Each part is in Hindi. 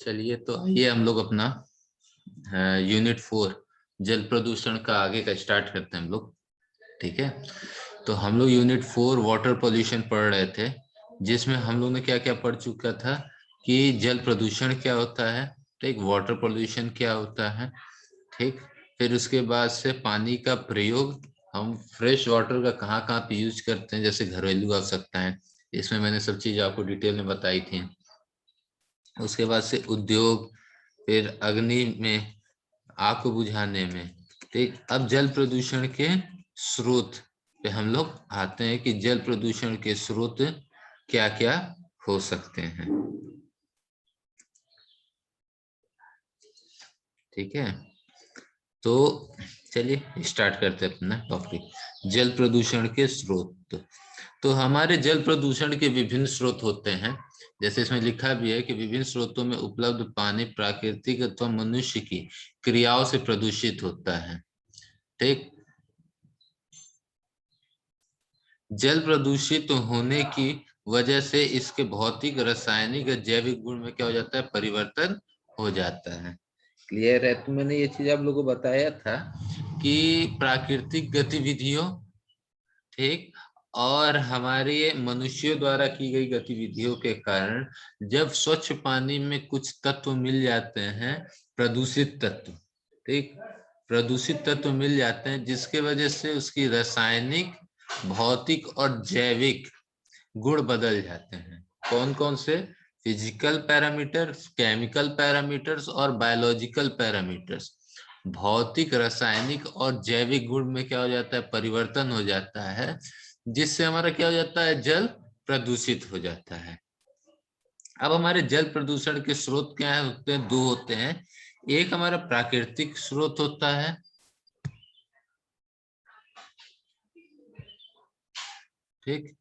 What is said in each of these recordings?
चलिए तो आइए हम लोग अपना यूनिट 4 जल प्रदूषण का आगे का स्टार्ट करते हैं हम लोग। ठीक है, तो हम लोग यूनिट 4 वाटर पोल्यूशन पढ़ रहे थे, जिसमें हम लोग ने क्या क्या पढ़ चुका था कि जल प्रदूषण क्या होता है, ठीक, वाटर पोल्यूशन क्या होता है, ठीक। फिर उसके बाद से पानी का प्रयोग, हम फ्रेश वाटर का कहाँ कहाँ पे यूज करते हैं, जैसे घरेलू आवश्यकता है, इसमें मैंने सब चीज आपको डिटेल में बताई थी। उसके बाद से उद्योग, फिर अग्नि में आग को बुझाने में, ठीक। अब जल प्रदूषण के स्रोत पे हम लोग आते हैं कि जल प्रदूषण के स्रोत क्या क्या हो सकते हैं। ठीक है, तो चलिए स्टार्ट करते हैं अपना टॉपिक, जल प्रदूषण के स्रोत। तो हमारे जल प्रदूषण के विभिन्न स्रोत होते हैं, जैसे इसमें लिखा भी है कि विभिन्न स्रोतों में उपलब्ध पानी प्राकृतिक अथवा मनुष्य की क्रियाओं से प्रदूषित होता है। ठीक, जल प्रदूषित होने की वजह से इसके भौतिक, रासायनिक और जैविक गुण में क्या हो जाता है, परिवर्तन हो जाता है। क्लियर है? तो मैंने ये चीज आप लोगों को बताया था कि प्राकृतिक गतिविधियों, ठीक, और हमारे मनुष्यों द्वारा की गई गतिविधियों के कारण जब स्वच्छ पानी में कुछ तत्व मिल जाते हैं, प्रदूषित तत्व, ठीक, प्रदूषित तत्व मिल जाते हैं, जिसके वजह से उसकी रासायनिक, भौतिक और जैविक गुण बदल जाते हैं। कौन कौन से? फिजिकल पैरामीटर्स, केमिकल पैरामीटर्स और बायोलॉजिकल पैरामीटर्स। भौतिक, रासायनिक और जैविक गुण में क्या हो जाता है, परिवर्तन हो जाता है, जिससे हमारा क्या हो जाता है, जल प्रदूषित हो जाता है। अब हमारे जल प्रदूषण के स्रोत क्या होते हैं? दो होते हैं। एक हमारा प्राकृतिक स्रोत होता है, ठीक,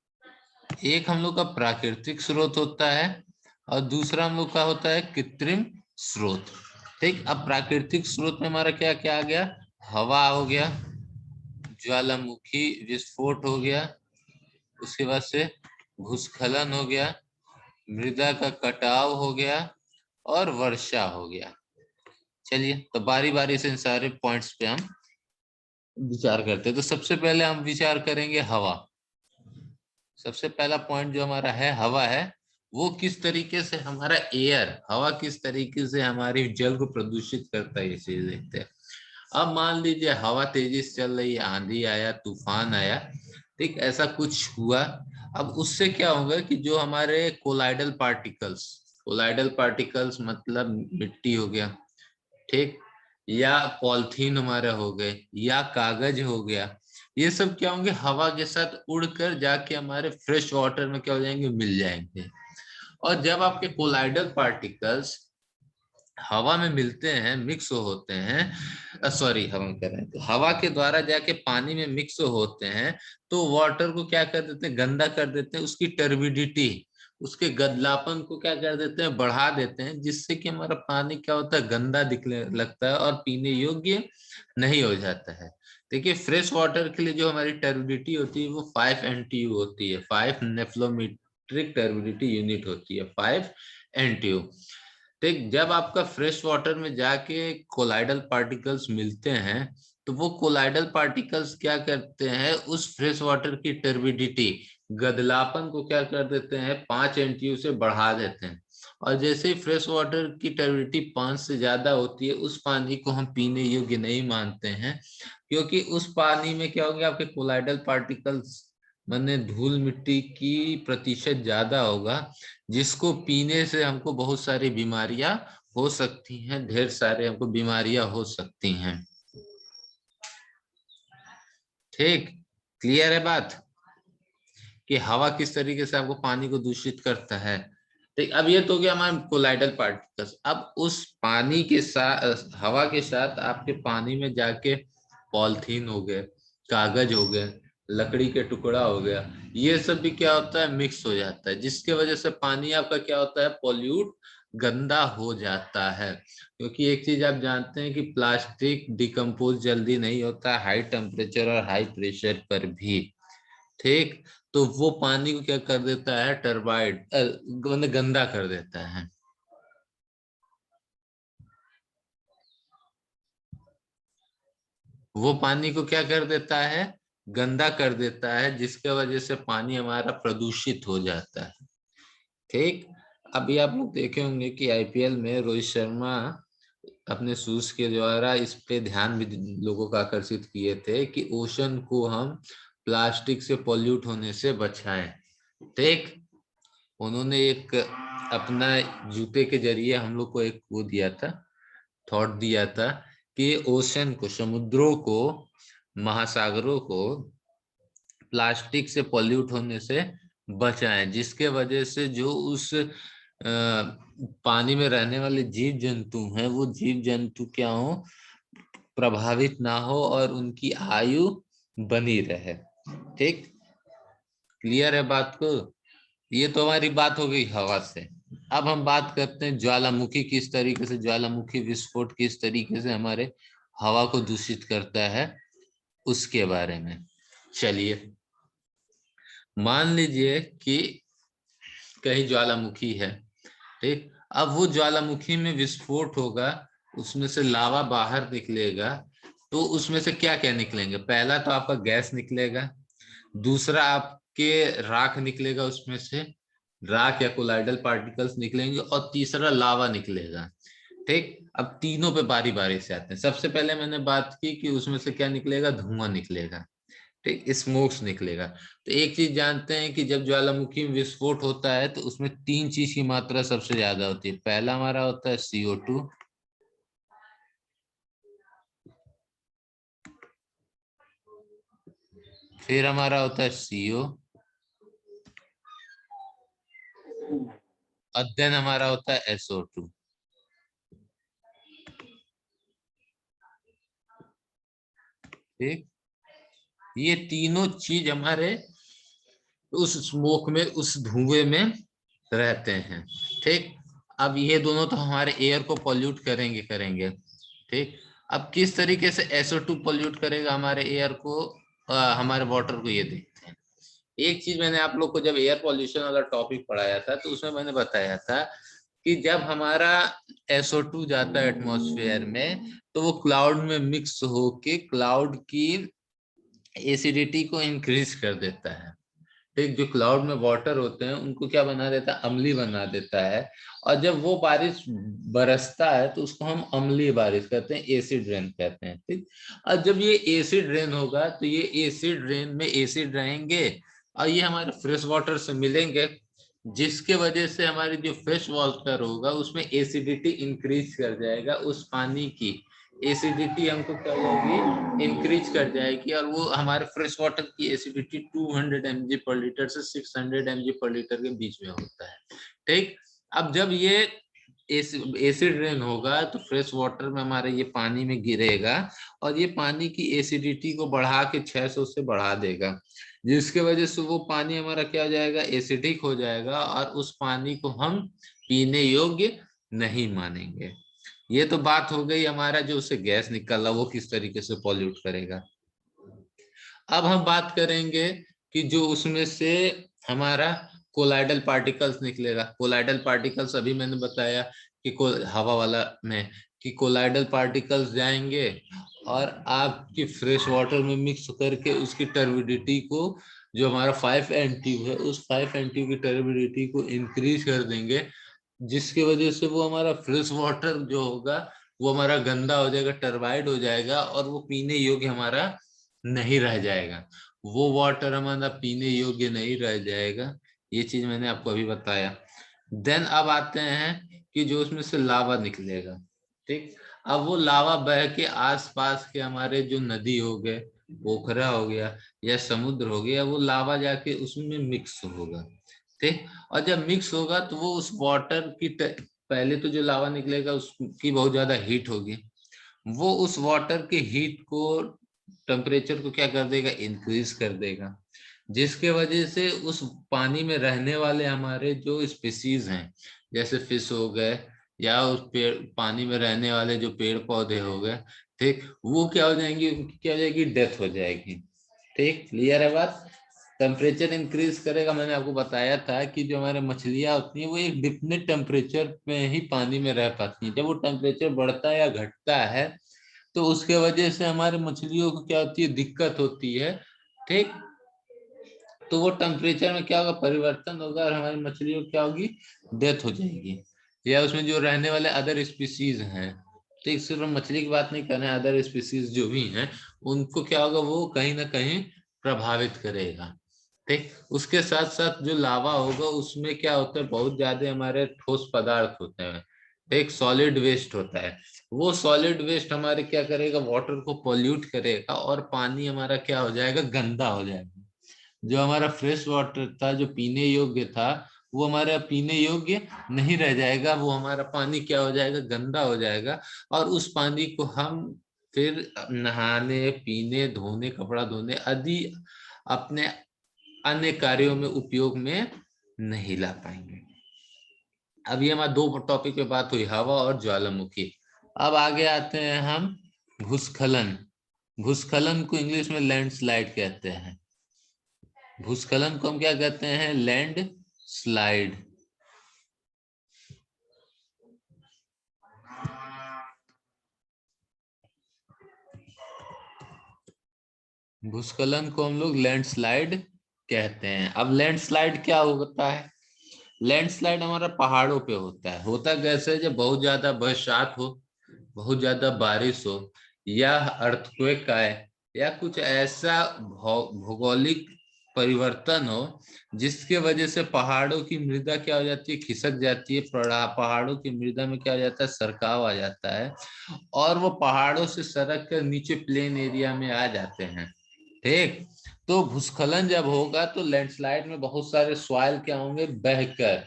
एक हम लोग का प्राकृतिक स्रोत होता है और दूसरा हम लोग का होता है कृत्रिम स्रोत। ठीक, अब प्राकृतिक स्रोत में हमारा क्या क्या आ गया? हवा हो गया, ज्वालामुखी विस्फोट हो गया, उसके बाद से भूस्खलन हो गया, मृदा का कटाव हो गया और वर्षा हो गया। चलिए तो बारी बारी से इन सारे पॉइंट्स पे हम विचार करते हैं। तो सबसे पहले हम विचार करेंगे हवा। सबसे पहला पॉइंट जो हमारा है हवा है, वो किस तरीके से हमारा एयर, हवा किस तरीके से हमारी जल को प्रदूषित करता है, ये चीज देखते हैं। अब मान लीजिए हवा तेजी से चल रही है, आंधी आया, तूफान आया, ठीक, ऐसा कुछ हुआ। अब उससे क्या होगा कि जो हमारे कोलाइडल पार्टिकल्स, कोलाइडल पार्टिकल्स मतलब मिट्टी हो गया, ठीक, या पॉलिथीन हमारा हो गए, या कागज हो गया, ये सब क्या होंगे, हवा के साथ उड़कर जाके हमारे फ्रेश वाटर में क्या हो जाएंगे, मिल जाएंगे। और जब आपके कोलाइडल पार्टिकल्स हवा में मिलते हैं, मिक्स होते हैं, सॉरी हम कह रहे हैं, तो हवा के द्वारा जाके पानी में मिक्स होते हैं, तो वाटर को क्या कर देते हैं, गंदा कर देते हैं, उसकी टर्बिडिटी, उसके गदलापन को क्या कर देते हैं, बढ़ा देते हैं, जिससे कि हमारा पानी क्या होता है, गंदा दिखने लगता है और पीने योग्य नहीं हो जाता है। देखिए फ्रेश वाटर के लिए जो हमारी टर्बिडिटी होती है वो 5 NTU होती है, 5 नेफ्लोमीट्रिक टर्बिडिटी यूनिट होती है, 5 NTU। ठीक, जब आपका फ्रेश वाटर में जाके कोलाइडल पार्टिकल्स मिलते हैं, तो वो कोलाइडल पार्टिकल्स क्या करते हैं, उस फ्रेश वाटर की टर्बिडिटी, गदलापन को क्या कर देते हैं, 5 NTU से बढ़ा देते हैं। और जैसे ही फ्रेश वाटर की टर्बिडिटी 5 से ज्यादा होती है, उस पानी को हम पीने योग्य नहीं मानते हैं, क्योंकि उस पानी में क्या होंगे, आपके कोलाइडल पार्टिकल्स माने धूल मिट्टी की प्रतिशत ज्यादा होगा, जिसको पीने से हमको बहुत सारी बीमारियां हो सकती हैं, ढेर सारे हमको बीमारियां हो सकती हैं। ठीक, क्लियर है बात कि हवा किस तरीके से आपको पानी को दूषित करता है। ठीक, अब ये तो हो गया हमारे कोलाइडल पार्टिकल्स। अब उस पानी के साथ, हवा के साथ आपके पानी में जाके पॉलिथीन हो गए, कागज हो गए, लकड़ी के टुकड़ा हो गया, ये सब भी क्या होता है, मिक्स हो जाता है, जिसके वजह से पानी आपका क्या होता है, पॉल्यूट, गंदा हो जाता है। क्योंकि एक चीज आप जानते हैं कि प्लास्टिक डिकम्पोज जल्दी नहीं होता हाई टेम्परेचर और हाई प्रेशर पर भी, ठीक। तो वो पानी को क्या कर देता है, टर्बाइड, गंदा कर देता है। वो पानी को क्या कर देता है, गंदा कर देता है, जिसके वजह से पानी हमारा प्रदूषित हो जाता है। ठीक। अभी आप लोग देखे होंगे कि आईपीएल में रोहित शर्मा अपने शूज के द्वारा इस पे ध्यान भी लोगों का आकर्षित किए थे कि ओशन को हम प्लास्टिक से पॉल्यूट होने से बचाएं। ठीक। उन्होंने एक अपना जूते के जरिए हम लोग को एक वो दिया था, थॉट दिया था कि ओशन को, समुद्रों को, महासागरों को प्लास्टिक से पॉल्यूट होने से बचाएं, जिसके वजह से जो उस पानी में रहने वाले जीव जंतु हैं वो जीव जंतु क्या हो, प्रभावित ना हो और उनकी आयु बनी रहे। ठीक। क्लियर है बात को? ये तो हमारी बात हो गई हवा से। अब हम बात करते हैं ज्वालामुखी किस तरीके से, ज्वालामुखी विस्फोट किस तरीके से हमारे हवा को दूषित करता है उसके बारे में। चलिए, मान लीजिए कि कहीं ज्वालामुखी है। ठीक। अब वो ज्वालामुखी में विस्फोट होगा, उसमें से लावा बाहर निकलेगा, तो उसमें से क्या क्या निकलेंगे? पहला तो आपका गैस निकलेगा, दूसरा आपके राख निकलेगा, उसमें से राख या कोलाइडल पार्टिकल्स निकलेंगे, और तीसरा लावा निकलेगा। ठीक। अब तीनों पे बारी बारी से आते हैं। सबसे पहले मैंने बात की कि उसमें से क्या निकलेगा, धुआं निकलेगा। ठीक, स्मोक्स निकलेगा। तो एक चीज जानते हैं कि जब ज्वालामुखी में विस्फोट होता है तो उसमें तीन चीज की मात्रा सबसे ज्यादा होती है। पहला हमारा होता है CO2, फिर हमारा होता है CO, और देन हमारा होता है SO2। ठीक। ये तीनों चीज हमारे उस स्मोक में, उस धुएं में रहते हैं। ठीक। अब ये दोनों तो हमारे एयर को पॉल्यूट करेंगे करेंगे। ठीक। अब किस तरीके से SO2 पॉल्यूट करेगा हमारे एयर को, हमारे वाटर को, ये देखते हैं। एक चीज मैंने आप लोग को जब एयर पॉल्यूशन वाला टॉपिक पढ़ाया था तो उसमें मैंने बताया था कि जब हमारा SO2 जाता है एटमॉस्फेयर में तो वो क्लाउड में मिक्स होके क्लाउड की एसिडिटी को इंक्रीज कर देता है। ठीक। जो क्लाउड में वाटर होते हैं उनको क्या बना देता है, अम्लीय बना देता है। और जब वो बारिश बरसता है तो उसको हम अम्लीय बारिश कहते हैं, एसिड रेन कहते हैं। ठीक। और जब ये एसिड रेन होगा तो ये एसिड रेन में एसिड रहेंगे और ये हमारे फ्रेश वाटर से मिलेंगे, जिसके वजह से हमारी जो फ्रेश वाटर होगा उसमें एसिडिटी इंक्रीज कर जाएगा। उस पानी की एसिडिटी हमको क्या हो जाएगी, इंक्रीज कर जाएगी, और वो हमारे फ्रेश वाटर की एसिडिटी 200 mg पर लीटर से 600 mg पर लीटर के बीच में होता है। ठीक। अब जब ये एसिड रेन होगा तो फ्रेश वाटर में हमारे ये पानी में गिरेगा और ये पानी की एसिडिटी को बढ़ा के 600 से बढ़ा देगा, जिसके वजह से वो पानी हमारा क्या हो जाएगा, एसिडिक हो जाएगा, और उस पानी को हम पीने योग्य नहीं मानेंगे। ये तो बात हो गई हमारा जो उससे गैस निकला वो किस तरीके से पॉल्यूट करेगा। अब हम बात करेंगे कि जो उसमें से हमारा कोलाइडल पार्टिकल्स निकलेगा। कोलाइडल पार्टिकल्स अभी मैंने बताया कि हवा वाला में कि कोलाइडल पार्टिकल्स जाएंगे और आपकी फ्रेश वाटर में मिक्स करके उसकी टर्बिडिटी को, जो हमारा 5NTU है, उस 5NTU की टर्बिडिटी को इंक्रीज कर देंगे, जिसकी वजह से वो हमारा फ्रेश वाटर जो होगा वो हमारा गंदा हो जाएगा, टर्बाइड हो जाएगा, और वो पीने योग्य हमारा नहीं रह जाएगा। वो वाटर हमारा पीने योग्य नहीं रह जाएगा। ये चीज मैंने आपको अभी बताया। देन अब आते हैं कि जो उसमें से लावा निकलेगा। ठीक। अब वो लावा बह के आसपास के हमारे जो नदी हो गए, पोखरा हो गया या समुद्र हो गया, वो लावा जाके उसमें मिक्स होगा। ठीक। और जब मिक्स होगा तो वो उस वाटर की पहले तो जो लावा निकलेगा उसकी बहुत ज्यादा हीट होगी, वो उस वाटर के हीट को, टेम्परेचर को क्या कर देगा, इंक्रीज कर देगा, जिसके वजह से उस पानी में रहने वाले हमारे जो स्पीसीज हैं, जैसे फिश हो गए या उस पेड़ पानी में रहने वाले जो पेड़ पौधे हो गए, ठीक, वो क्या हो जाएंगे, उनकी क्या हो जाएगी, डेथ हो जाएगी। ठीक। क्लियर है बात? टेम्परेचर इंक्रीज करेगा। मैंने आपको बताया था कि जो हमारे मछलियां होती हैं वो एक डिफिनिट टेम्परेचर में ही पानी में रह पाती हैं। जब वो टेम्परेचर बढ़ता है या घटता है तो उसके वजह से हमारे मछलियों को क्या होती है, दिक्कत होती है। ठीक, तो वो टेम्परेचर में क्या होगा, परिवर्तन होगा और हमारी मछलियों को क्या होगी, डेथ हो जाएगी। या उसमें जो रहने वाले अदर स्पीसीज हैं, ठीक, सिर्फ हम मछली की बात नहीं कर रहे हैं, अदर स्पीसीज जो भी हैं उनको क्या होगा, वो कहीं ना कहीं प्रभावित करेगा। ठीक, उसके साथ साथ जो लावा होगा उसमें क्या होता है, बहुत ज्यादा हमारे ठोस पदार्थ होते हैं, एक सॉलिड वेस्ट होता है। वो सॉलिड वेस्ट हमारे क्या करेगा, वाटर को पोल्यूट करेगा और पानी हमारा क्या हो जाएगा, गंदा हो जाएगा। जो हमारा फ्रेश वाटर था, जो पीने योग्य था, वो हमारा पीने योग्य नहीं रह जाएगा, वो हमारा पानी क्या हो जाएगा, गंदा हो जाएगा। और उस पानी को हम फिर नहाने, पीने, धोने, कपड़ा धोने आदि अपने अन्य कार्यों में उपयोग में नहीं ला पाएंगे। अब ये हमारे दो टॉपिक पे बात हुई, हवा और ज्वालामुखी। अब आगे आते हैं हम भूस्खलन। भूस्खलन को इंग्लिश में लैंडस्लाइड कहते हैं। भूस्खलन को हम क्या कहते हैं, लैंड स्लाइड। भूस्खलन को हम लोग लैंडस्लाइड कहते हैं। अब लैंडस्लाइड क्या होता है, लैंडस्लाइड हमारा पहाड़ों पे होता है। होता कैसे, जब बहुत ज्यादा बरसात हो, बहुत ज्यादा बारिश हो, या अर्थक्वेक आए, या कुछ ऐसा भौगोलिक परिवर्तन हो जिसके वजह से पहाड़ों की मृदा क्या हो जाती है, खिसक जाती है। पहाड़ों की मृदा में क्या हो जाता है, सरकाव आ जाता है और वो पहाड़ों से सरक कर नीचे प्लेन एरिया में आ जाते हैं। ठीक, तो भूस्खलन जब होगा तो लैंडस्लाइड में बहुत सारे सॉइल क्या होंगे, बहकर,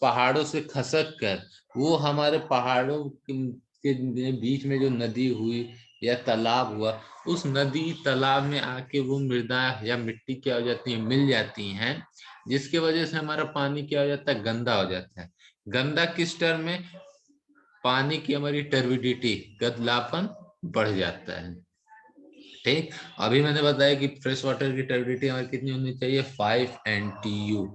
पहाड़ों से खसक कर, वो हमारे पहाड़ों के बीच में जो नदी हुई या तालाब हुआ, उस नदी तालाब में आके वो मृदा या मिट्टी क्या हो जाती है, मिल जाती हैं, जिसकी वजह से हमारा पानी क्या हो जाता है, गंदा हो जाता है। गंदा किस टर्म में, पानी की हमारी टर्बिडिटी, गदलापन बढ़ जाता है। ठीक, अभी मैंने बताया कि फ्रेश वाटर की टर्बिडिटी हमारी कितनी होनी चाहिए, 5 NTU।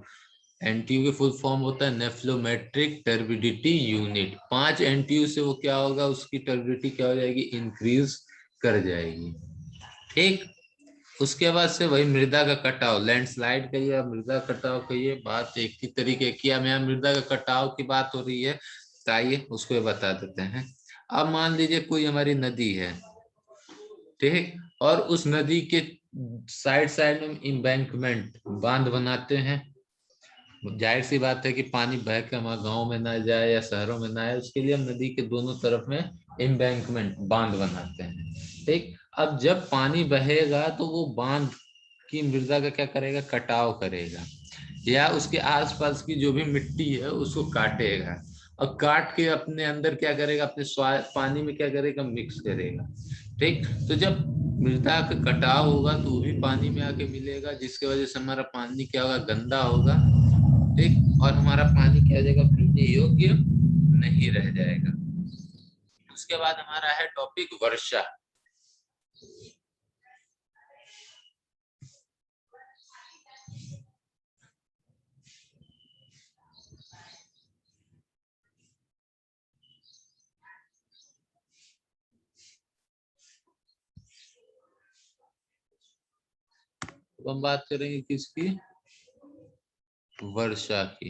एनटीयू की फुल फॉर्म होता है नेफ्लोमेट्रिक टर्बिडिटी यूनिट। 5 NTU से वो क्या होगा, उसकी टर्बिडिटी क्या हो जाएगी, इंक्रीज कर जाएगी। ठीक, उसके बाद से वही मृदा का कटाव, लैंडस्लाइड कहिए या मृदा कटाव कहिए, बात एक ही तरीके की। अब यहाँ मृदा का कटाव की बात हो रही है, तो आइए उसको बता देते हैं। अब मान लीजिए कोई हमारी नदी है, ठीक, और उस नदी के साइड साइड में एम्बैंकमेंट, बांध बनाते हैं। जाहिर सी बात है कि पानी बह के हमारे गाँव में ना जाए या शहरों में ना आए, उसके लिए हम नदी के दोनों तरफ में एम्बैंकमेंट, बांध बनाते हैं। ठीक, अब जब पानी बहेगा तो वो बांध की मृदा का क्या करेगा, कटाव करेगा, या उसके आसपास की जो भी मिट्टी है उसको काटेगा, और काट के अपने अंदर क्या करेगा, अपने पानी में क्या करेगा, मिक्स करेगा। ठीक, तो जब मृदा का कटाव होगा तो वो भी पानी में आके मिलेगा, जिसकी वजह से हमारा पानी क्या होगा, गंदा होगा। ठीक, और हमारा पानी क्या हो जाएगा, पीने योग्य नहीं रह जाएगा। उसके बाद हमारा है टॉपिक वर्षा। तो हम बात करेंगे किसकी, वर्षा की,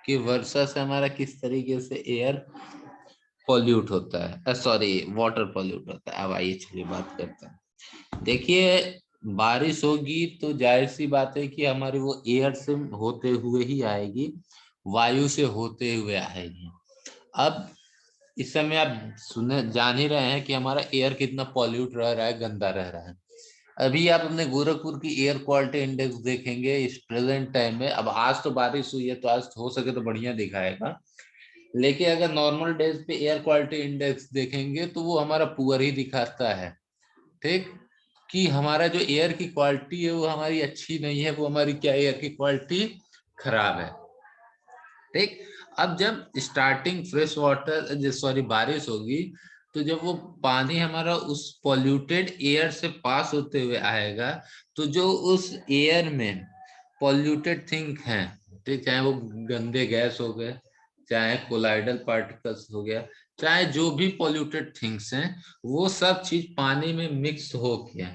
कि वर्षा से हमारा किस तरीके से एयर पॉल्यूट होता है, सॉरी वाटर पॉल्यूट होता है। अब आइए चलिए बात करते हैं। देखिए, बारिश होगी तो जाहिर सी बात है कि हमारी वो एयर से होते हुए ही आएगी, वायु से होते हुए आएगी। अब इस समय आप सुने जान ही रहे हैं कि हमारा एयर कितना पॉल्यूट रह रहा है, गंदा रह रहा है। अभी आप अपने गोरखपुर की एयर क्वालिटी इंडेक्स देखेंगे इस प्रेजेंट टाइम में, अब आज तो बारिश हुई है तो आज हो सके तो बढ़िया दिखाएगा, लेकिन अगर नॉर्मल डेज पे एयर क्वालिटी इंडेक्स देखेंगे तो वो हमारा पुअर ही दिखाता है। ठीक, कि हमारा जो एयर की क्वालिटी है वो हमारी अच्छी नहीं है, वो हमारी क्या, एयर की क्वालिटी खराब है। ठीक, अब जब स्टार्टिंग फ्रेश वाटर, सॉरी बारिश होगी, तो जब वो पानी हमारा उस पॉल्यूटेड एयर से पास होते हुए आएगा, तो जो उस एयर में पॉल्यूटेड थिंग हैं, ठीक, चाहे वो गंदे गैस हो गए, चाहे कोलाइडल पार्टिकल्स हो गया, चाहे जो भी पॉल्यूटेड थिंग्स हैं, वो सब चीज पानी में मिक्स हो गया,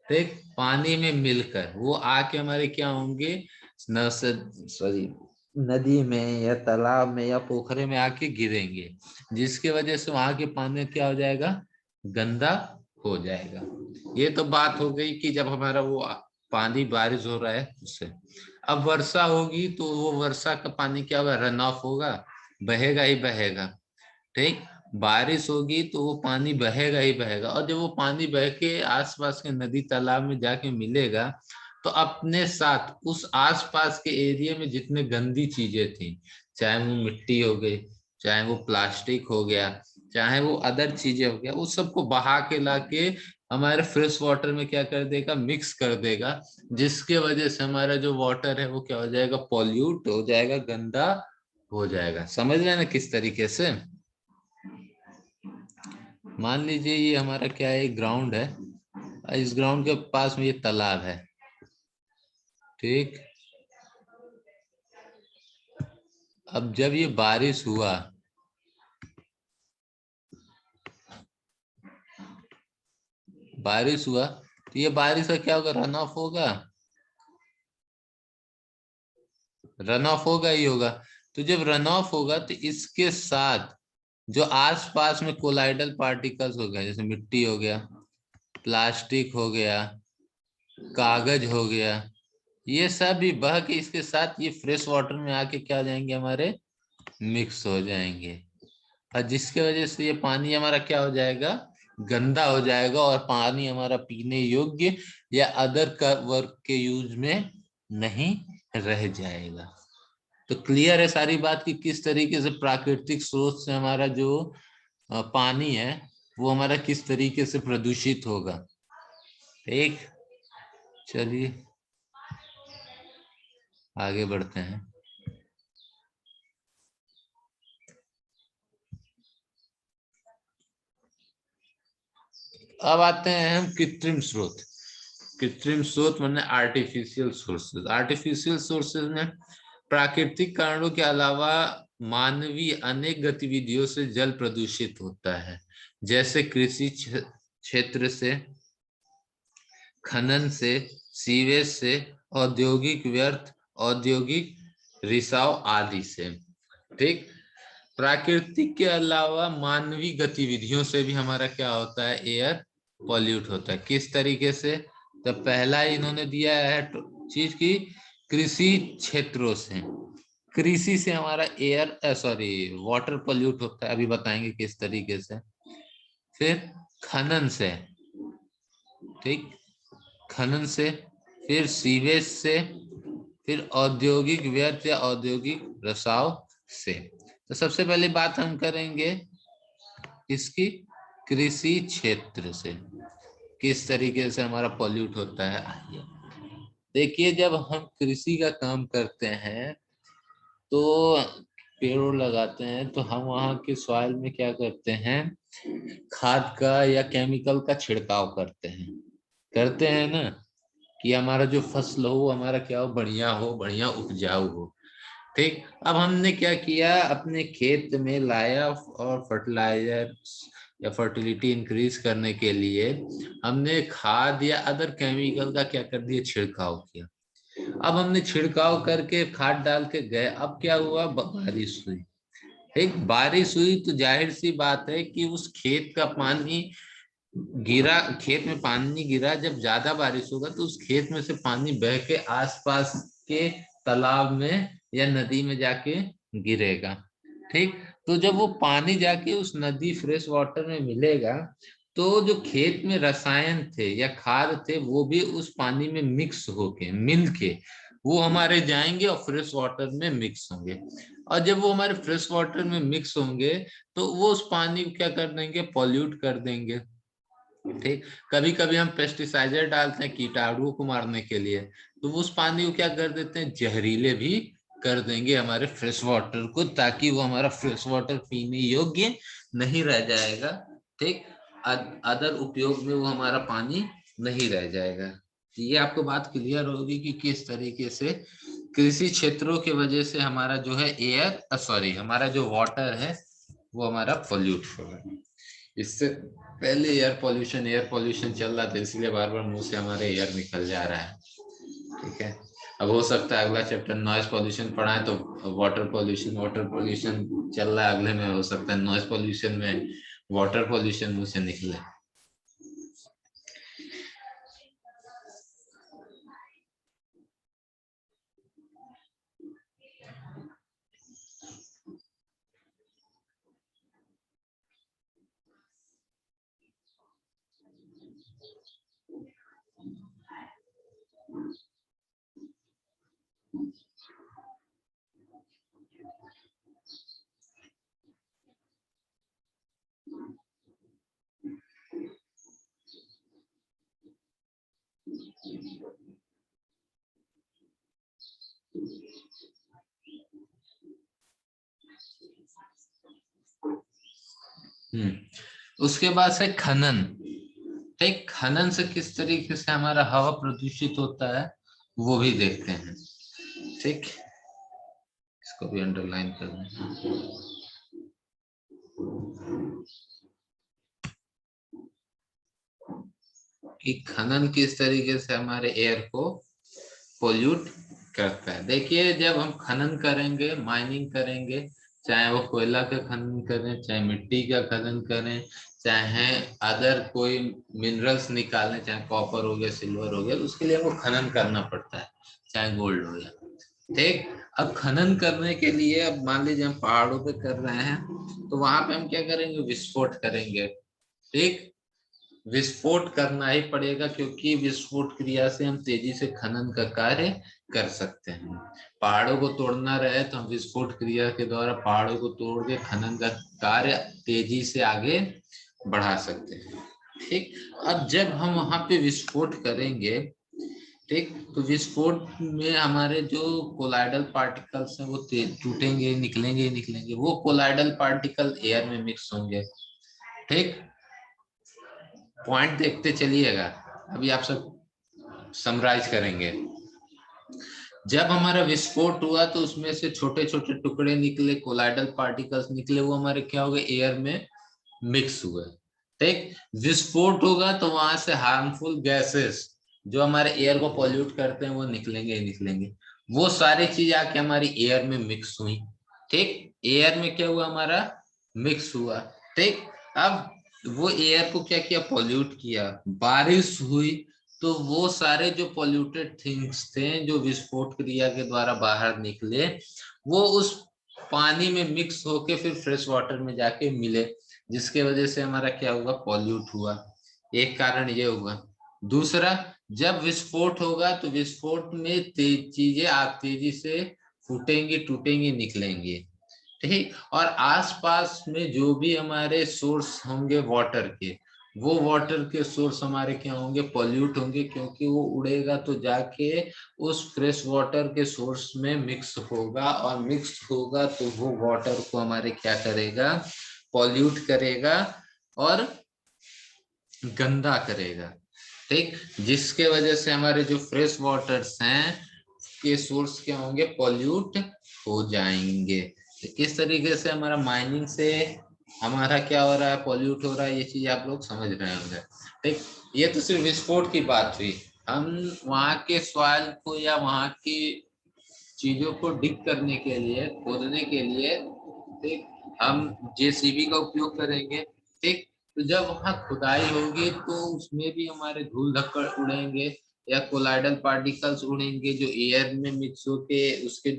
ठीक, पानी में मिलकर वो आके हमारे क्या होंगे, सॉरी, नदी में या तालाब में या पोखरे में आके गिरेंगे, जिसकी वजह से वहां के पानी क्या हो जाएगा, गंदा हो जाएगा। ये तो बात हो गई कि जब हमारा वो पानी बारिश हो रहा है उससे। अब वर्षा होगी तो वो वर्षा का पानी क्या होगा, रन ऑफ होगा, बहेगा ही बहेगा, ठीक। बारिश होगी तो वो पानी बहेगा ही बहेगा, और जब वो पानी बह के आसपास के नदी तालाब में जाके मिलेगा, तो अपने साथ उस आसपास के एरिया में जितने गंदी चीजें थी, चाहे वो मिट्टी हो गई, चाहे वो प्लास्टिक हो गया, चाहे वो अदर चीजें हो गया, उस सबको बहा के लाके हमारे फ्रेश वाटर में क्या कर देगा, मिक्स कर देगा, जिसके वजह से हमारा जो वाटर है वो क्या हो जाएगा, पॉल्यूट हो जाएगा, गंदा हो जाएगा। समझ रहे हैं ना किस तरीके से। मान लीजिए ये हमारा क्या है, ग्राउंड है, इस ग्राउंड के पास में ये तालाब है, ठीक। अब जब ये बारिश हुआ, बारिश हुआ तो ये बारिश का क्या होगा, रन ऑफ होगा, रन ऑफ होगा ही होगा। तो जब रन ऑफ होगा तो इसके साथ जो आसपास में कोलाइडल पार्टिकल्स हो गए, जैसे मिट्टी हो गया, प्लास्टिक हो गया, कागज हो गया, ये सब भी बह के इसके साथ ये फ्रेश वाटर में आके क्या हो जाएंगे, हमारे मिक्स हो जाएंगे, और जिसके वजह से ये पानी हमारा क्या हो जाएगा, गंदा हो जाएगा, और पानी हमारा पीने योग्य या अदर का वर्क के यूज में नहीं रह जाएगा। तो क्लियर है सारी बात कि किस तरीके से प्राकृतिक स्रोत से हमारा जो पानी है वो हमारा किस तरीके से प्रदूषित होगा, ठीक। चलिए आगे बढ़ते हैं। अब आते हैं हम कृत्रिम स्रोत। कृत्रिम स्रोत माने आर्टिफिशियल सोर्सेज। आर्टिफिशियल सोर्सेज में प्राकृतिक कारणों के अलावा मानवीय अनेक गतिविधियों से जल प्रदूषित होता है, जैसे कृषि क्षेत्र से, खनन से, सीवेज से, औद्योगिक व्यर्थ, औद्योगिक रिसाव आदि से, ठीक। प्राकृतिक के अलावा मानवीय गतिविधियों से भी हमारा क्या होता है, एयर पॉल्यूट होता है। किस तरीके से, तो पहला इन्होंने दिया है चीज की, कृषि क्षेत्रों से, कृषि से हमारा एयर सॉरी वाटर पॉल्यूट होता है, अभी बताएंगे किस तरीके से। फिर खनन से, ठीक, खनन से, फिर सीवेज से, फिर औद्योगिक व्यर्थ या औद्योगिक रसाव से। तो सबसे पहले बात हम करेंगे इसकी, कृषि क्षेत्र से किस तरीके से हमारा पॉल्यूट होता है। आइए देखिए, जब हम कृषि का काम करते हैं तो पेड़ लगाते हैं, तो हम वहाँ के सॉइल में क्या करते हैं, खाद का या केमिकल का छिड़काव करते हैं ना, कि हमारा जो फसल हो वो हमारा क्या हो, बढ़िया उपजाऊ हो, ठीक। अब हमने क्या किया, अपने खेत में लाया और फर्टिलाइजर या फर्टिलिटी इंक्रीज करने के लिए हमने खाद या अदर केमिकल का क्या कर दिया, छिड़काव किया। अब हमने छिड़काव करके खाद डाल के गए, अब क्या हुआ, बारिश हुई, ठीक। बारिश हुई तो जाहिर सी बात है कि उस खेत का पानी गिरा, खेत में पानी गिरा, जब ज्यादा बारिश होगा तो उस खेत में से पानी बह के आसपास के तालाब में या नदी में जाके गिरेगा, ठीक। तो जब वो पानी जाके उस नदी फ्रेश वाटर में मिलेगा, तो जो खेत में रसायन थे या खाद थे वो भी उस पानी में मिक्स होके, मिल के वो हमारे जाएंगे और फ्रेश वाटर में मिक्स होंगे, और जब वो हमारे फ्रेश वाटर में मिक्स होंगे तो वो उस पानी को क्या कर देंगे, पॉल्यूट कर देंगे, ठीक। कभी कभी हम पेस्टिसाइडर डालते हैं कीटाणुओं को मारने के लिए, तो वो उस पानी को क्या कर देते हैं, जहरीले भी कर देंगे हमारे फ्रेश वाटर को, ताकि वो हमारा फ्रेश वाटर पीने योग्य नहीं रह जाएगा, ठीक। अदर उपयोग में वो हमारा पानी नहीं रह जाएगा। ये आपको बात क्लियर होगी कि किस तरीके से कृषि क्षेत्रों की वजह से हमारा जो है एयर सॉरी हमारा जो वाटर है वो हमारा पॉल्यूट हो रहा है। इससे पहले एयर पॉल्यूशन चल रहा था, इसलिए बार बार मुंह से हमारे एयर निकल जा रहा है। ठीक है, अब हो सकता है अगला चैप्टर नॉइज पॉल्यूशन पढ़ाए तो वाटर पॉल्यूशन चल रहा है, अगले में हो सकता है नॉइज पॉल्यूशन में वाटर पॉल्यूशन मुंह से निकले। उसके बाद से खनन। ठीक, खनन से किस तरीके से हमारा हवा प्रदूषित होता है वो भी देखते हैं। ठीक, इसको भी अंडरलाइन कर दें कि खनन किस तरीके से हमारे एयर को पोल्यूट करता है। देखिए, जब हम खनन करेंगे, माइनिंग करेंगे, चाहे वो कोयला का खनन करें, चाहे मिट्टी का खनन करें, चाहे अदर कोई मिनरल्स निकालें, चाहे कॉपर हो गया, सिल्वर हो गया, उसके लिए हमको खनन करना पड़ता है, चाहे गोल्ड हो गया। ठीक, अब खनन करने के लिए, अब मान लीजिए हम पहाड़ों पे कर रहे हैं, तो वहां पे हम क्या करेंगे, विस्फोट करेंगे। ठीक, विस्फोट करना ही पड़ेगा, क्योंकि विस्फोट क्रिया से हम तेजी से खनन का कार्य कर सकते हैं। पहाड़ों को तोड़ना रहे तो हम विस्फोट क्रिया के द्वारा पहाड़ों को तोड़ के खनन का कार्य तेजी से आगे बढ़ा सकते हैं। ठीक, अब जब हम वहां पे विस्फोट करेंगे, ठीक, तो विस्फोट में हमारे जो कोलाइडल पार्टिकल्स हैं वो टूटेंगे, निकलेंगे ही निकलेंगे। वो कोलाइडल पार्टिकल एयर में मिक्स होंगे। ठीक, पॉइंट देखते चलिएगा, अभी आप सब समराइज करेंगे। जब हमारा विस्फोट हुआ तो उसमें से छोटे छोटे टुकड़े निकले, कोलाइडल पार्टिकल्स निकले, वो हमारे क्या हो गए, एयर में मिक्स हुए। ठीक, विस्फोट होगा तो वहां से हार्मफुल गैसेस जो हमारे एयर को पॉल्यूट करते हैं वो निकलेंगे ही निकलेंगे। वो सारी चीज आके हमारी एयर में मिक्स हुई। ठीक, एयर में क्या हुआ, हमारा मिक्स हुआ। ठीक, अब वो एयर को क्या किया, पॉल्यूट किया। बारिश हुई तो वो सारे जो पॉल्यूटेड थिंग्स थे, जो विस्फोट क्रिया के द्वारा बाहर निकले, वो उस पानी में मिक्स होके फिर फ्रेश वाटर में जाके मिले, जिसके वजह से हमारा क्या हुआ, पॉल्यूट हुआ। एक कारण ये हुआ। दूसरा, जब विस्फोट होगा तो विस्फोट में चीजें आप तेजी से फूटेंगी, टूटेंगी, निकलेंगी। ठीक, और आसपास में जो भी हमारे सोर्स होंगे वाटर के, वो वाटर के सोर्स हमारे क्या होंगे, पॉल्यूट होंगे, क्योंकि वो उड़ेगा तो जाके उस फ्रेश वाटर के सोर्स में मिक्स होगा, और मिक्स होगा तो वो वाटर को हमारे क्या करेगा, पॉल्यूट करेगा और गंदा करेगा। ठीक, जिसके वजह से हमारे जो फ्रेश वाटर्स हैं के सोर्स क्या होंगे, पॉल्यूट हो जाएंगे। तो किस तरीके से हमारा माइनिंग से हमारा क्या हो रहा है, पॉल्यूट हो रहा है, ये चीज आप लोग समझ रहे होंगे। ठीक, ये तो सिर्फ विस्फोट की बात हुई। हम वहां के सॉइल को या वहां की चीजों को डिग करने के लिए, खोदने के लिए, ठीक, हम जेसीबी का उपयोग करेंगे। ठीक, तो जब वहां खुदाई होगी तो उसमें भी हमारे धूल धक्कड़ उड़ेंगे, या कोलाइडल पार्टिकल्स उड़ेंगे, जो एयर में मिक्स होके उसके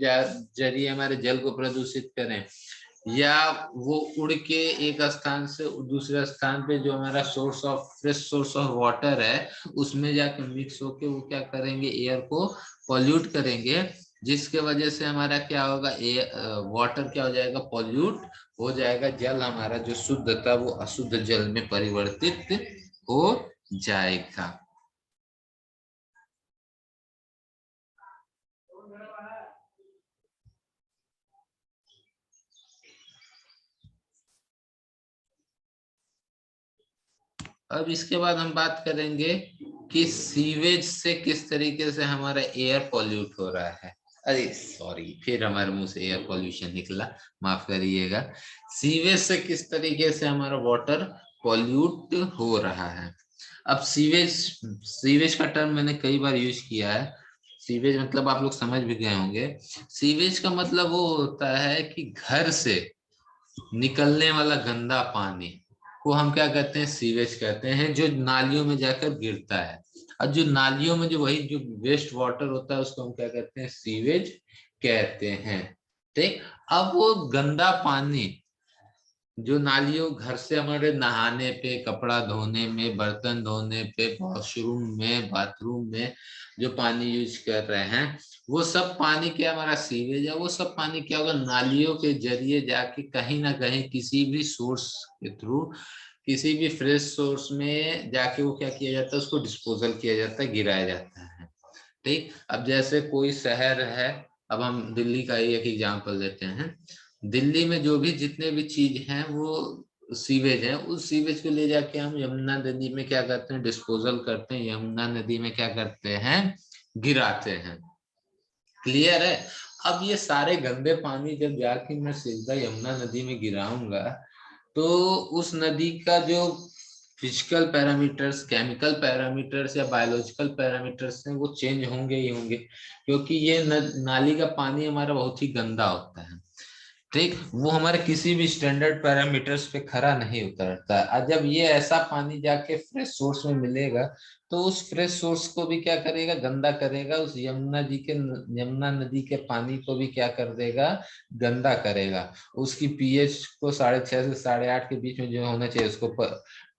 जरिए हमारे जल को प्रदूषित करें, या वो उड़ के एक स्थान से दूसरे स्थान पे जो हमारा source of fresh source of water है उसमें जाके मिक्स होके वो क्या करेंगे, एयर को पॉल्यूट करेंगे, जिसके वजह से हमारा क्या होगा, वाटर क्या हो जाएगा, पॉल्यूट हो जाएगा। जल हमारा जो शुद्ध था वो अशुद्ध जल में परिवर्तित हो जाएगा। अब इसके बाद हम बात करेंगे कि सीवेज से किस तरीके से हमारा एयर पॉल्यूट हो रहा है। अरे सॉरी, फिर हमारे मुंह से एयर पॉल्यूशन निकला, माफ करिएगा। सीवेज से किस तरीके से हमारा वाटर पॉल्यूट हो रहा है। अब सीवेज, सीवेज का टर्म मैंने कई बार यूज किया है। सीवेज मतलब आप लोग समझ भी गए होंगे। सीवेज का मतलब वो होता है कि घर से निकलने वाला गंदा पानी को हम क्या कहते हैं, सीवेज कहते हैं, जो नालियों में जाकर गिरता है। और जो नालियों में जो वही जो वेस्ट वाटर होता है उसको हम क्या कहते हैं, सीवेज कहते हैं। ठीक। अब वो गंदा पानी जो नालियों, घर से हमारे नहाने पे, कपड़ा धोने में, बर्तन धोने पे, वॉशरूम में, बाथरूम में जो पानी यूज कर रहे हैं, वो सब पानी क्या हमारा सीवेज है। वो सब पानी क्या होगा, नालियों के जरिए जाके कहीं ना कहीं किसी भी सोर्स के थ्रू, किसी भी फ्रेश सोर्स में जाके वो क्या किया जाता है, उसको डिस्पोजल किया जाता है, गिराया जाता है। ठीक। अब जैसे कोई शहर है, अब हम दिल्ली का ही एक एग्जांपल लेते हैं। दिल्ली में जो भी जितने भी चीज हैं वो सीवेज है, उस सीवेज को ले जाके हम यमुना नदी में क्या करते हैं, डिस्पोजल करते हैं, यमुना नदी में क्या करते हैं, गिराते हैं। क्लियर है। अब ये सारे गंदे पानी जब जाके मैं सीधा यमुना नदी में गिराऊंगा, तो उस नदी का जो फिजिकल पैरामीटर्स, केमिकल पैरामीटर्स या बायोलॉजिकल पैरामीटर्स हैं, वो चेंज होंगे ही होंगे, क्योंकि ये नाली का पानी हमारा बहुत ही गंदा होता है। ठीक। वो हमारे किसी भी स्टैंडर्ड पैरामीटर्स पे खरा नहीं उतरता है। और जब ये ऐसा पानी जाके फ्रेश सोर्स में मिलेगा, तो उस फ्रेश सोर्स को भी क्या करेगा, गंदा करेगा। उस यमुना नदी के पानी को भी क्या कर देगा, गंदा करेगा। उसकी पीएच को 6.5 से 8.5 के बीच में जो होना चाहिए उसको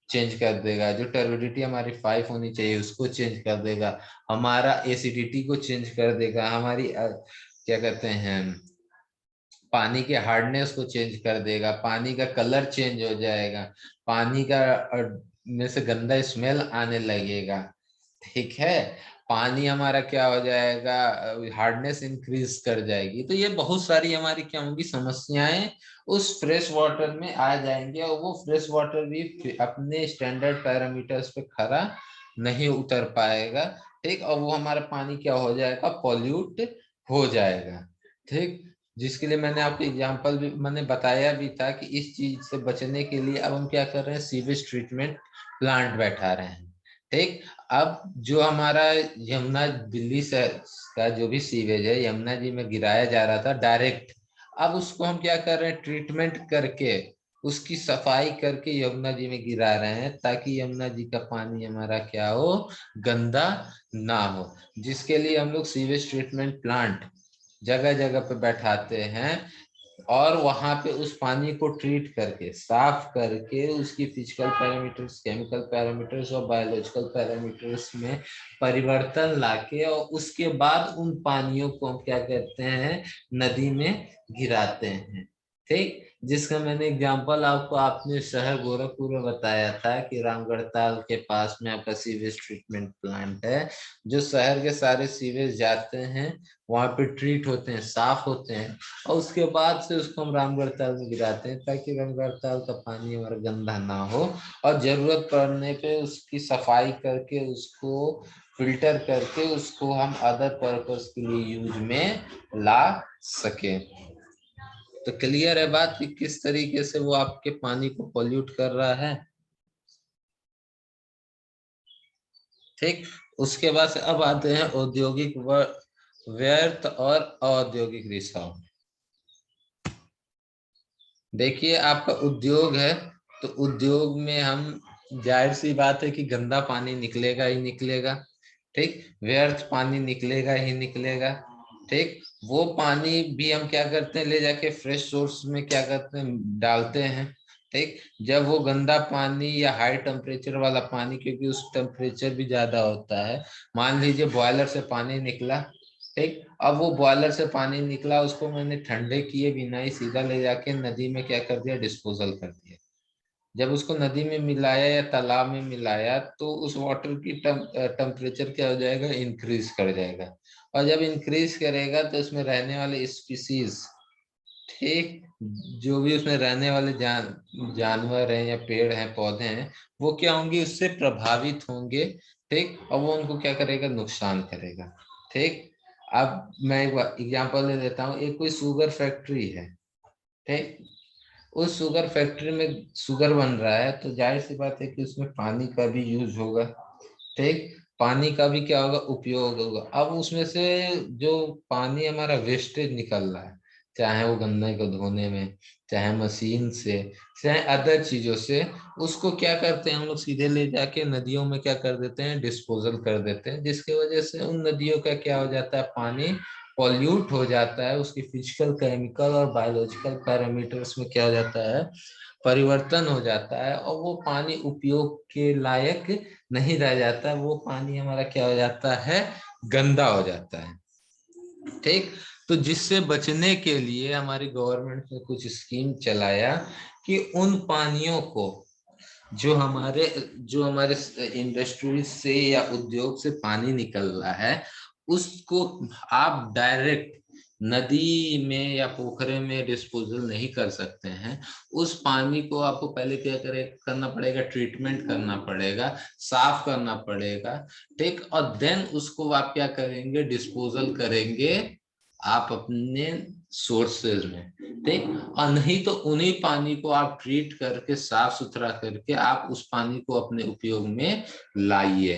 चेंज कर देगा। जो टर्बिडिटी हमारी 5 होनी चाहिए उसको चेंज कर देगा। हमारा एसिडिटी को चेंज कर देगा। हमारी क्या कहते हैं, पानी के हार्डनेस को चेंज कर देगा। पानी का कलर चेंज हो जाएगा। पानी का में से गंदा स्मेल आने लगेगा। ठीक है। पानी हमारा क्या हो जाएगा, हार्डनेस इंक्रीज कर जाएगी। तो ये बहुत सारी हमारी क्या होंगी, समस्याएं उस फ्रेश वाटर में आ जाएंगे, और वो फ्रेश वाटर भी अपने स्टैंडर्ड पैरामीटर्स पे खरा नहीं उतर पाएगा। ठीक। और वो हमारा पानी क्या हो जाएगा, पॉल्यूट हो जाएगा। ठीक। जिसके लिए मैंने आपको एग्जांपल भी मैंने बताया भी था कि इस चीज से बचने के लिए अब हम क्या कर रहे हैं, सीवेज ट्रीटमेंट प्लांट बैठा रहे हैं। ठीक। अब जो हमारा यमुना दिल्ली से का जो भी सीवेज है यमुना जी में गिराया जा रहा था डायरेक्ट, अब उसको हम क्या कर रहे हैं, ट्रीटमेंट करके उसकी सफाई करके यमुना जी में गिरा रहे हैं, ताकि यमुना जी का पानी हमारा क्या हो, गंदा ना हो। जिसके लिए हम लोग सीवेज ट्रीटमेंट प्लांट जगह जगह पे बैठाते हैं, और वहां पे उस पानी को ट्रीट करके, साफ करके, उसकी फिजिकल पैरामीटर्स, केमिकल पैरामीटर्स और बायोलॉजिकल पैरामीटर्स में परिवर्तन लाके, और उसके बाद उन पानियों को हम क्या कहते हैं, नदी में गिराते हैं। ठीक। जिसका मैंने एग्जांपल आपको आपने शहर गोरखपुर में बताया था कि रामगढ़ ताल के पास में आपका सीवेज ट्रीटमेंट प्लांट है, जो शहर के सारे सीवेज जाते हैं, वहां पे ट्रीट होते हैं, साफ होते हैं, और उसके बाद से उसको हम रामगढ़ ताल में गिराते हैं, ताकि रामगढ़ ताल का पानी हमारा गंदा ना हो। और जरूरत पड़ने पे उसकी सफाई करके, उसको फिल्टर करके, उसको हम अदर पर्पस के लिए यूज में ला सके। तो क्लियर है बात कि किस तरीके से वो आपके पानी को पॉल्यूट कर रहा है। ठीक। उसके बाद से अब आते हैं औद्योगिक व्यर्थ और औद्योगिक रिसाव। देखिए आपका उद्योग है, तो उद्योग में हम, जाहिर सी बात है कि गंदा पानी निकलेगा ही निकलेगा। ठीक। व्यर्थ पानी निकलेगा ही निकलेगा। ठीक। वो पानी भी हम क्या करते हैं, ले जाके फ्रेश सोर्स में क्या करते हैं, डालते हैं। ठीक। जब वो गंदा पानी या हाई टेम्परेचर वाला पानी, क्योंकि उस टेम्परेचर भी ज्यादा होता है, मान लीजिए बॉयलर से पानी निकला। ठीक। अब वो बॉयलर से पानी निकला, उसको मैंने ठंडे किए बिना ही सीधा ले जाके नदी में क्या कर दिया, डिस्पोजल कर दिया। जब उसको नदी में मिलाया या तालाब में मिलाया, तो उस वाटर की टेम्परेचर क्या हो जाएगा, इंक्रीज कर जाएगा। और जब इंक्रीज करेगा तो उसमें रहने वाले स्पीसीज, ठीक, जो भी उसमें रहने वाले जानवर हैं या पेड़ हैं, पौधे हैं, वो क्या होंगे, उससे प्रभावित होंगे। ठीक। और वो उनको क्या करेगा, नुकसान करेगा। ठीक। अब मैं एक एग्जांपल दे देता हूँ, एक कोई शुगर फैक्ट्री है, ठीक। उस शुगर फैक्ट्री में शुगर बन रहा है, तो जाहिर सी बात है कि उसमें पानी का भी यूज होगा, ठीक। पानी का भी क्या होगा, उपयोग होगा। अब उसमें से जो पानी हमारा वेस्टेज निकल रहा है, चाहे वो गन्ने को धोने में, चाहे मशीन से, चाहे अदर चीजों से, उसको क्या करते हैं हम लोग, सीधे ले जाके नदियों में क्या कर देते हैं, डिस्पोजल कर देते हैं, जिसकी वजह से उन नदियों का क्या हो जाता है, पानी पॉल्यूट हो जाता है, उसकी फिजिकल, केमिकल और बायोलॉजिकल पैरामीटर्स में क्या हो जाता है, परिवर्तन हो जाता है, और वो पानी उपयोग के लायक नहीं रह जाता, वो पानी हमारा क्या हो जाता है, गंदा हो जाता है, ठीक। तो जिससे बचने के लिए हमारी गवर्नमेंट ने कुछ स्कीम चलाया कि उन पानियों को, जो हमारे इंडस्ट्री से या उद्योग से पानी निकल रहा है, उसको आप डायरेक्ट नदी में या पोखरे में डिस्पोजल नहीं कर सकते हैं। उस पानी को आपको पहले क्या करना पड़ेगा, ट्रीटमेंट करना पड़ेगा, साफ करना पड़ेगा, ठीक। और देन उसको आप क्या करेंगे, डिस्पोजल करेंगे आप अपने सोर्सेज में, ठीक। और नहीं तो उन्हीं पानी को आप ट्रीट करके, साफ सुथरा करके आप उस पानी को अपने उपयोग में लाइए,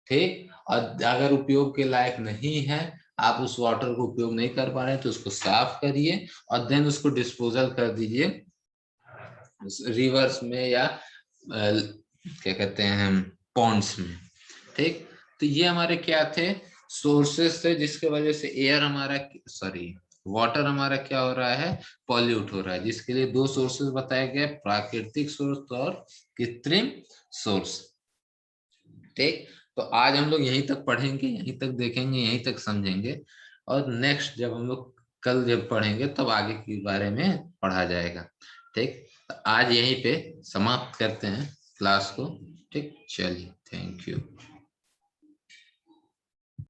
ठीक। और अगर उपयोग के लायक नहीं है, आप उस वाटर को उपयोग नहीं कर पा रहे हैं, तो उसको साफ करिए और देन उसको डिस्पोजल कर दीजिए रिवर्स में, या क्या कहते हैं, पॉन्ड्स में, ठीक। तो ये हमारे क्या थे, सोर्सेस थे, जिसके वजह से एयर हमारा, सॉरी, वाटर हमारा क्या हो रहा है, पॉल्यूट हो रहा है, जिसके लिए दो सोर्सेस बताए गए, प्राकृतिक सोर्स और कृत्रिम सोर्स, ठीक। तो आज हम लोग यहीं तक पढ़ेंगे, यहीं तक देखेंगे, यहीं तक समझेंगे, और नेक्स्ट जब हम लोग कल जब पढ़ेंगे तब आगे के बारे में पढ़ा जाएगा, ठीक। तो आज यहीं पे समाप्त करते हैं क्लास को, ठीक। चलिए, थैंक यू।